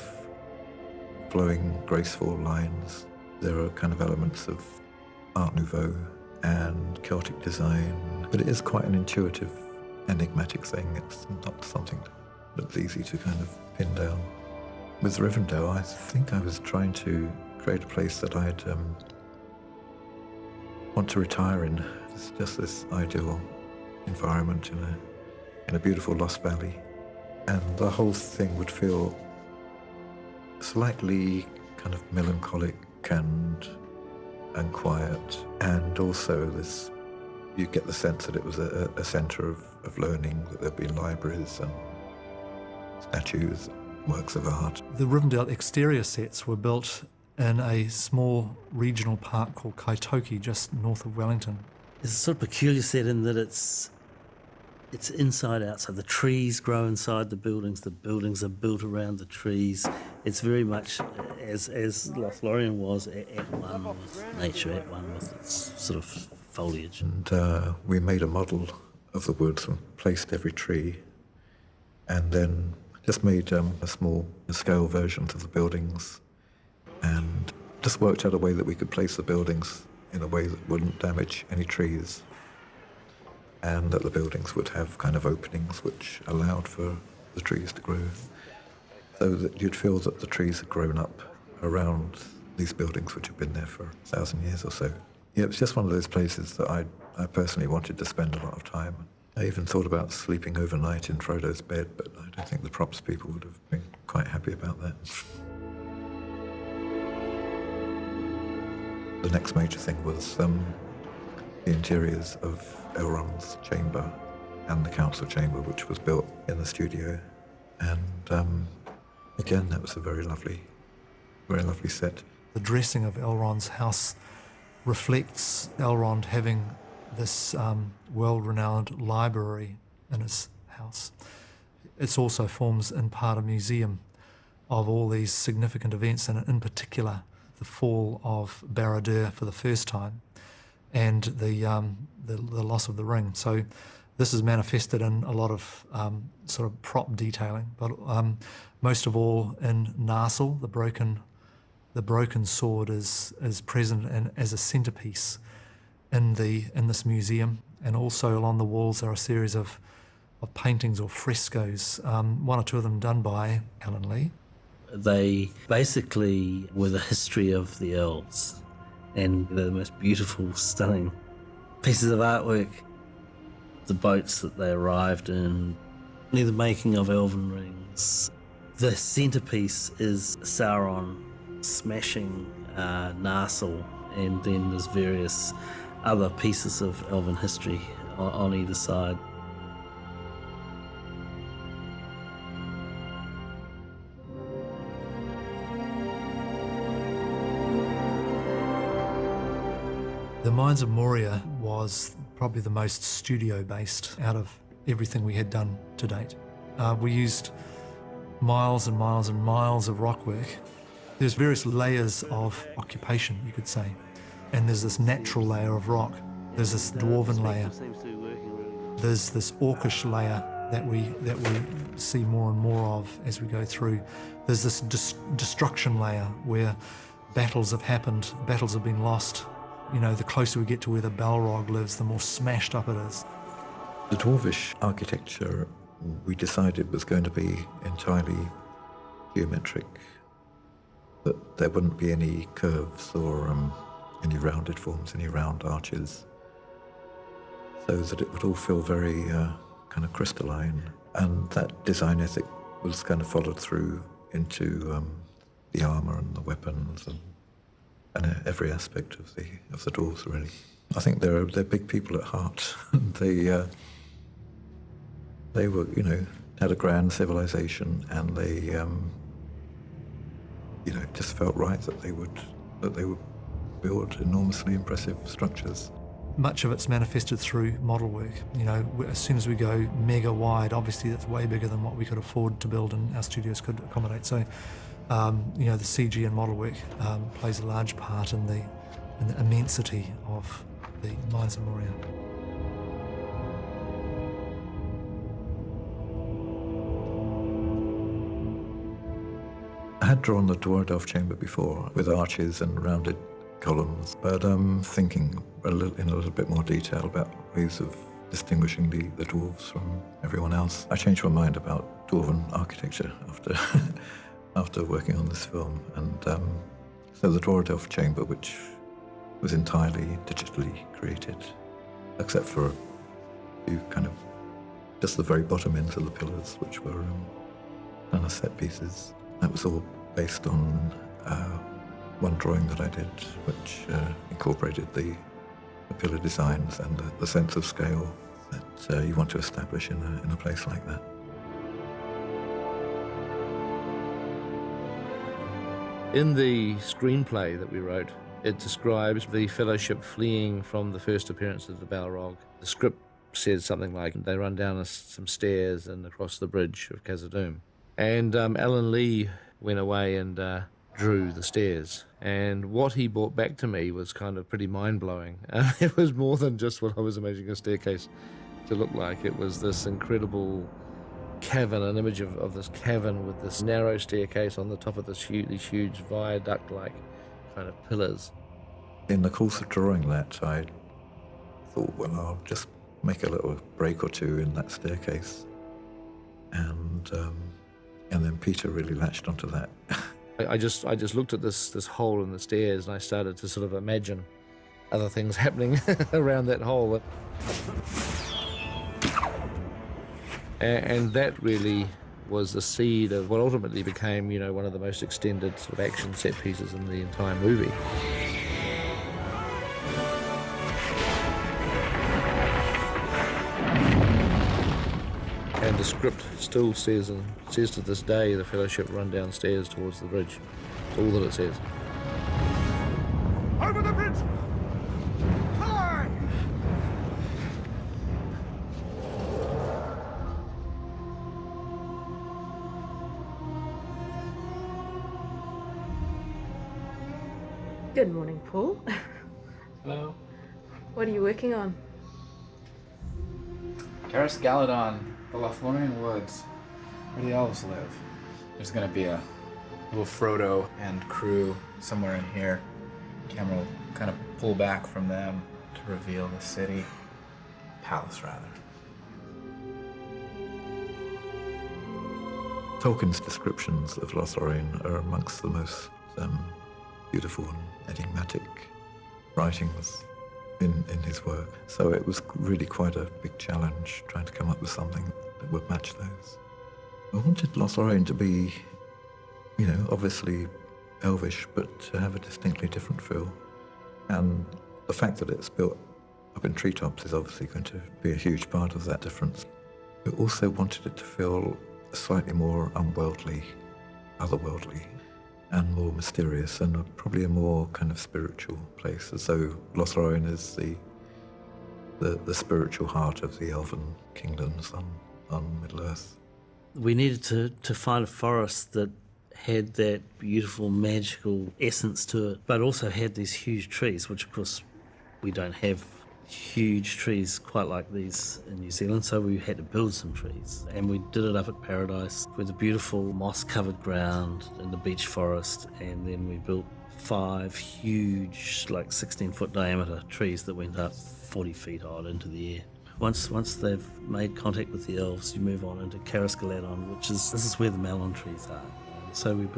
flowing, graceful lines. There are kind of elements of Art Nouveau and Celtic design, but it is quite an intuitive, enigmatic thing. It's not something that's easy to kind of pin down. With Rivendell, I think I was trying to create a place that I'd want to retire in. It's just this ideal environment in a beautiful Lost Valley, and the whole thing would feel slightly kind of melancholic and quiet, and also you get the sense that it was a centre of learning, that there'd be libraries and statues, works of art. The Rivendell exterior sets were built in a small regional park called Kaitoki, just north of Wellington. It's a sort of peculiar set in that it's inside out, so the trees grow inside the buildings are built around the trees. It's very much as Lothlorien was at one with nature, at one with its sort of foliage. And we made a model of the woods and placed every tree, and then just made a small scale versions of the buildings, and just worked out a way that we could place the buildings in a way that wouldn't damage any trees, and that the buildings would have kind of openings which allowed for the trees to grow, so that you'd feel that the trees had grown up around these buildings which have been there for 1,000 years or so. Yeah, it was just one of those places that I personally wanted to spend a lot of time. I even thought about sleeping overnight in Frodo's bed, but I don't think the props people would have been quite happy about that. The next major thing was the interiors of Elrond's chamber and the council chamber, which was built in the studio. And again, that was a very lovely set. The dressing of Elrond's house reflects Elrond having this world-renowned library in his house. It also forms in part a museum of all these significant events, and in particular the fall of Barad-dûr for the first time and the loss of the ring. So this is manifested in a lot of sort of prop detailing, but most of all in Narsil, the broken sword is present and as a centerpiece in this museum, and also along the walls there are a series of paintings or frescoes, one or two of them done by Alan Lee. They basically were the history of the elves, and they're the most beautiful, stunning pieces of artwork. The boats that they arrived in, the making of elven rings. The centerpiece is Sauron smashing Narsil, and then there's various other pieces of elven history on either side. The Mines of Moria was probably the most studio-based out of everything we had done to date. We used miles and miles and miles of rockwork. There's various layers of occupation, you could say. And there's this natural layer of rock. There's this dwarven layer. There's this orcish layer that we see more and more of as we go through. There's this destruction layer where battles have happened, battles have been lost. You know, the closer we get to where the Balrog lives, the more smashed up it is. The dwarvish architecture, we decided, was going to be entirely geometric, that there wouldn't be any curves or any rounded forms, any round arches, so that it would all feel very kind of crystalline. And that design ethic was kind of followed through into the armour and the weapons and every aspect of the dwarves, really. I think they're big people at heart. They were, you know, had a grand civilization, and they, you know, just felt right that they would build enormously impressive structures. Much of it's manifested through model work. You know, as soon as we go mega wide, obviously that's way bigger than what we could afford to build and our studios could accommodate. So, you know, the CG and model work plays a large part in the immensity of the mines of Moria. I had drawn the Dwarf chamber before with arches and rounded columns, but thinking in a little bit more detail about ways of distinguishing the dwarves from everyone else. I changed my mind about dwarven architecture after working on this film, and so the Dwarf chamber, which was entirely digitally created, except for a few kind of just the very bottom ends of the pillars, which were kind of set pieces. That was all based on one drawing that I did, which incorporated the pillar designs and the sense of scale that you want to establish in a place like that. In the screenplay that we wrote, it describes the Fellowship fleeing from the first appearance of the Balrog. The script says something like they run down some stairs and across the bridge of Khazad-dûm. And Alan Lee went away and drew the stairs. And what he brought back to me was kind of pretty mind-blowing. It was more than just what I was imagining a staircase to look like. It was this incredible cavern, an image of this cavern with this narrow staircase on the top of these huge viaduct-like kind of pillars. In the course of drawing that, I thought, well, I'll just make a little break or two in that staircase. And then Peter really latched onto that. I just looked at this hole in the stairs, and I started to sort of imagine other things happening around that hole. And that really was the seed of what ultimately became, you know, one of the most extended sort of action set pieces in the entire movie. And the script still says to this day, the Fellowship run downstairs towards the bridge. That's all that it says. Over the bridge! High! Good morning, Paul. Hello. What are you working on? Karis Galadon, the Lothlorien Woods, where the elves live. There's gonna be a little Frodo and crew somewhere in here. The camera will kind of pull back from them to reveal the city. Palace, rather. Tolkien's descriptions of Lothlorien are amongst the most beautiful and enigmatic writings in his work. So it was really quite a big challenge trying to come up with something that would match those. I wanted Lothlorien to be, you know, obviously elvish, but to have a distinctly different feel. And the fact that it's built up in treetops is obviously going to be a huge part of that difference. We also wanted it to feel slightly more unworldly, otherworldly, and more mysterious, and probably a more kind of spiritual place, as though Lothlorien is the spiritual heart of the elven kingdoms on Middle-earth. We needed to find a forest that had that beautiful, magical essence to it, but also had these huge trees, which of course we don't have huge trees quite like these in New Zealand, so we had to build some trees. And we did it up at Paradise with a beautiful moss-covered ground in the beech forest, and then we built 5 huge, like 16-foot diameter trees that went up 40 feet odd into the air. Once they've made contact with the elves, you move on into Caris Galadon, this is where the melon trees are. So we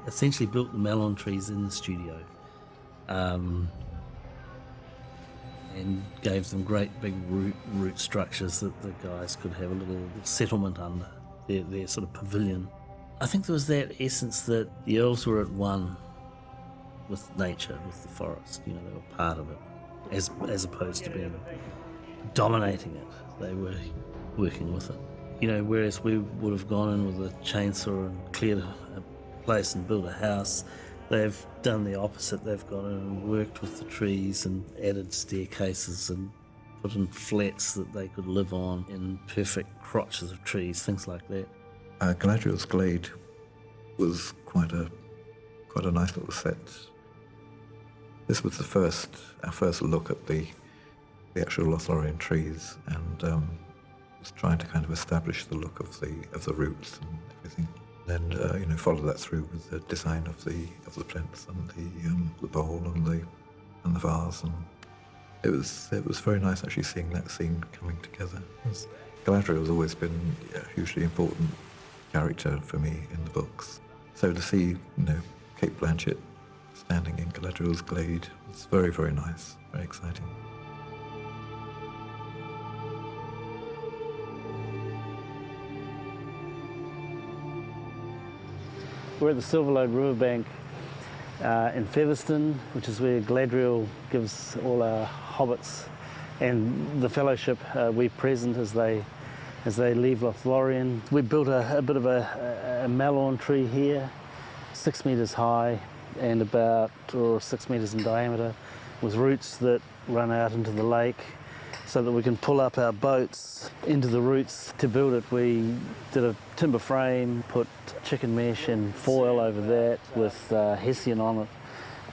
essentially built the melon trees in the studio. And gave them great big root structures that the guys could have a little settlement under, their sort of pavilion. I think there was that essence that the elves were at one with nature, with the forest, you know, they were part of it. as opposed to being dominating it. They were working with it. You know, whereas we would have gone in with a chainsaw and cleared a place and built a house, they've done the opposite. They've gone in and worked with the trees and added staircases and put in flats that they could live on in perfect crotches of trees, things like that. Galadriel's Glade was quite a nice little set. This was our first look at the actual Lothlorien trees, and was trying to kind of establish the look of the roots and everything. Then you know, follow that through with the design of the plinth and the bowl and the vase, and it was very nice actually seeing that scene coming together. Galadriel has always been a hugely important character for me in the books. So to see, you know, Kate Blanchett standing in Galadriel's Glade, it's very, very nice, very exciting. We're at the Silverlode Riverbank in Featherston, which is where Galadriel gives all our hobbits and the Fellowship we present as they leave Lothlorien. We built a bit of a malorn tree here, 6 metres high and about 6 metres in diameter, with roots that run out into the lake so that we can pull up our boats into the roots. To build it, we did a timber frame, put chicken mesh and foil over that with hessian on it,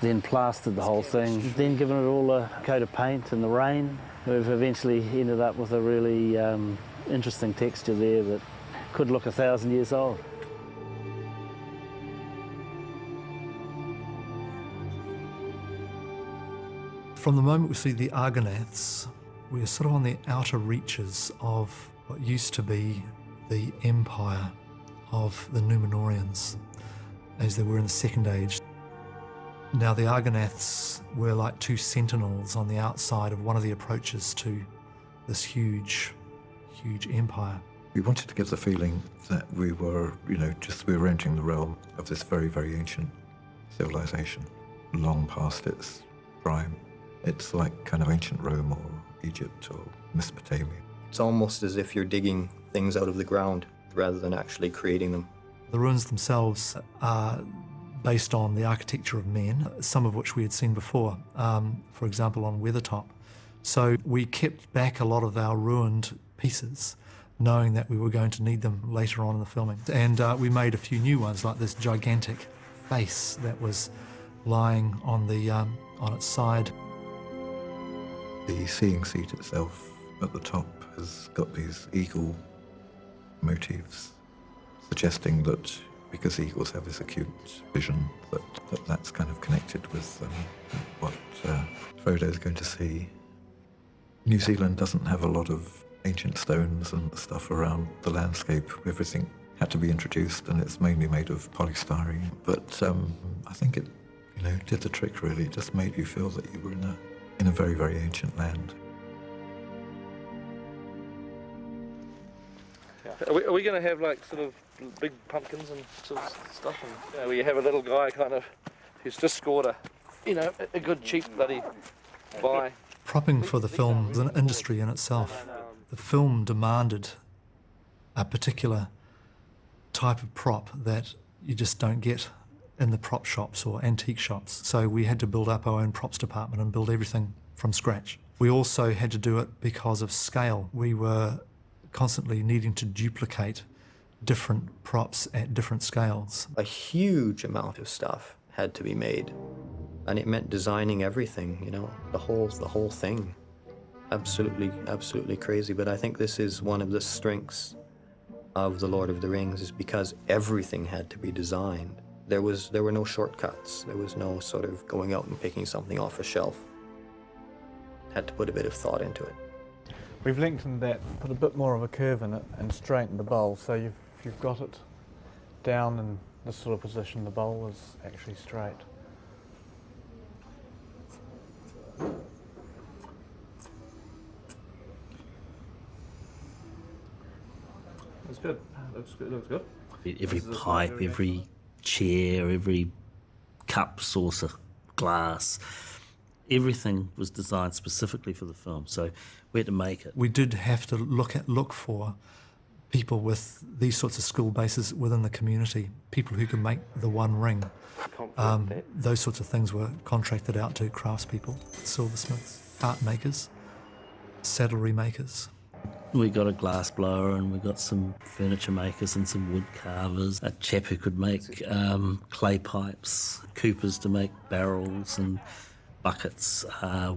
then plastered the whole thing, then given it all a coat of paint in the rain. We've eventually ended up with a really interesting texture there that could look 1,000 years old. From the moment we see the Argonaths, we're sort of on the outer reaches of what used to be the empire of the Númenóreans, as they were in the Second Age. Now the Argonaths were like two sentinels on the outside of one of the approaches to this huge empire. We wanted to give the feeling that we were, you know, we were entering the realm of this very, very ancient civilization, long past its prime. It's like kind of ancient Rome or Egypt or Mesopotamia. It's almost as if you're digging things out of the ground rather than actually creating them. The ruins themselves are based on the architecture of men, some of which we had seen before, for example on Weathertop. So we kept back a lot of our ruined pieces, knowing that we were going to need them later on in the filming. And we made a few new ones, like this gigantic face that was lying on its side. The seeing seat itself at the top has got these eagle motifs, suggesting that because eagles have this acute vision, that's kind of connected with what Frodo's going to see. New Zealand doesn't have a lot of ancient stones and stuff around the landscape. Everything had to be introduced, and it's mainly made of polystyrene. But I think it, you know, did the trick really. It just made you feel that you were in a very, very ancient land. Are we going to have like sort of big pumpkins and sort of stuff, and you know, where you have a little guy kind of who's just scored a good cheap bloody buy? Propping for the film is an industry in itself. The film demanded a particular type of prop that you just don't get in the prop shops or antique shops. So we had to build up our own props department and build everything from scratch. We also had to do it because of scale. We were constantly needing to duplicate different props at different scales. A huge amount of stuff had to be made, and it meant designing everything, you know, the whole thing. Absolutely crazy. But I think this is one of the strengths of The Lord of the Rings, is because everything had to be designed. There were no shortcuts. There was no sort of going out and picking something off a shelf. Had to put a bit of thought into it. We've lengthened that, put a bit more of a curve in it, and straightened the bowl. So you've got it down in this sort of position. The bowl is actually straight. Looks good. Looks good. Every pipe, every chair, every cup, saucer, glass, everything was designed specifically for the film, so we had to make it. We did have to look for people with these sorts of skill bases within the community, people who can make the one ring. Those sorts of things were contracted out to craftspeople, silversmiths, art makers, saddlery makers. We got a glass blower and we got some furniture makers and some wood carvers, a chap who could make clay pipes, coopers to make barrels and buckets,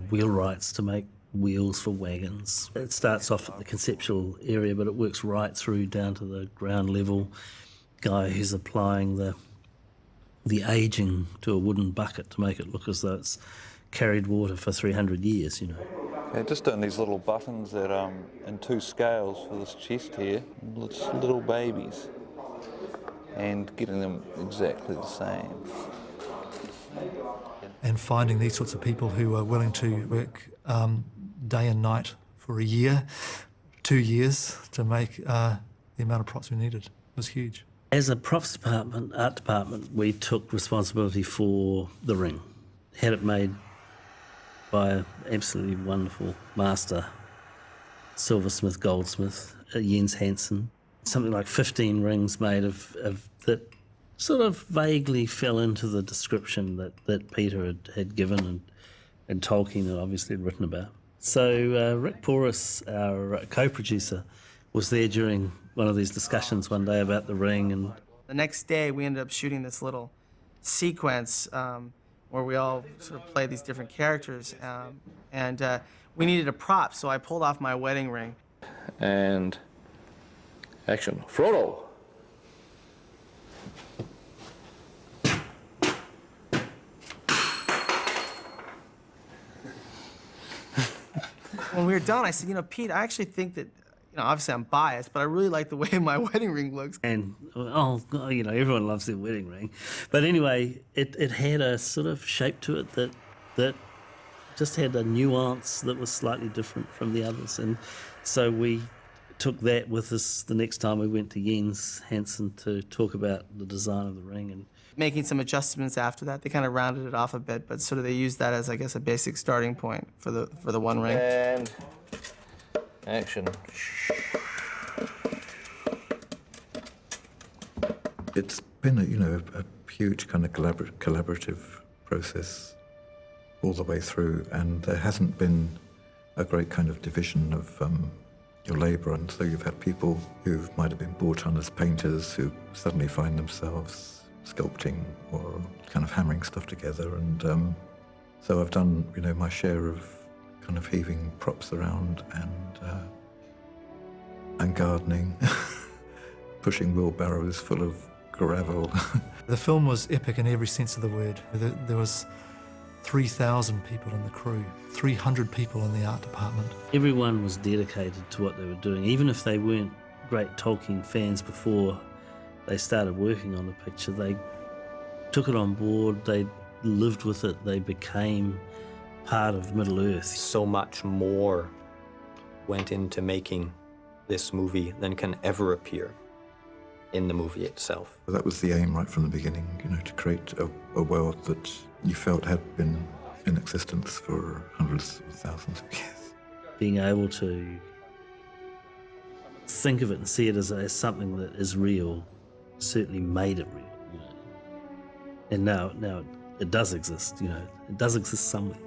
wheelwrights to make wheels for wagons. It starts off at the conceptual area, but it works right through down to the ground level. Guy who's applying the aging to a wooden bucket to make it look as though it's carried water for 300 years, you know. Yeah, just doing these little buttons that in 2 scales for this chest here, it's little babies, and getting them exactly the same. And finding these sorts of people who are willing to work day and night for a year, 2 years to make the amount of props we needed was huge. As a props department, art department, we took responsibility for the ring. Had it made by an absolutely wonderful master silversmith, goldsmith, Jens Hansen. Something like 15 rings made of that sort of vaguely fell into the description that Peter had given and Tolkien had obviously written about. So Rick Porras, our co-producer, was there during one of these discussions one day about the ring. And the next day we ended up shooting this little sequence where we all sort of play these different characters, and we needed a prop, so I pulled off my wedding ring. And action. Frodo! When we were done, I said, Pete, I actually think that, obviously I'm biased, but I really like the way my wedding ring looks. And, everyone loves their wedding ring. But anyway, it had a sort of shape to it that just had a nuance that was slightly different from the others. And so we took that with us the next time we went to Jens Hansen to talk about the design of the ring. And making some adjustments after that. They kind of rounded it off a bit, but sort of they used that as, I guess, a basic starting point for the one ring. And action. It's been a huge kind of collaborative process all the way through, and there hasn't been a great kind of division of your labour, and so you've had people who might have been brought on as painters who suddenly find themselves sculpting or kind of hammering stuff together, and so I've done my share of kind of heaving props around and gardening, pushing wheelbarrows full of gravel. The film was epic in every sense of the word. There was 3,000 people in the crew, 300 people in the art department. Everyone was dedicated to what they were doing, even if they weren't great Tolkien fans before they started working on the picture. They took it on board, they lived with it, they became part of Middle-earth. So much more went into making this movie than can ever appear in the movie itself. That was the aim right from the beginning, to create a world that you felt had been in existence for hundreds of thousands of years. Being able to think of it and see it as something that is real certainly made it real. And now it does exist, it does exist somewhere.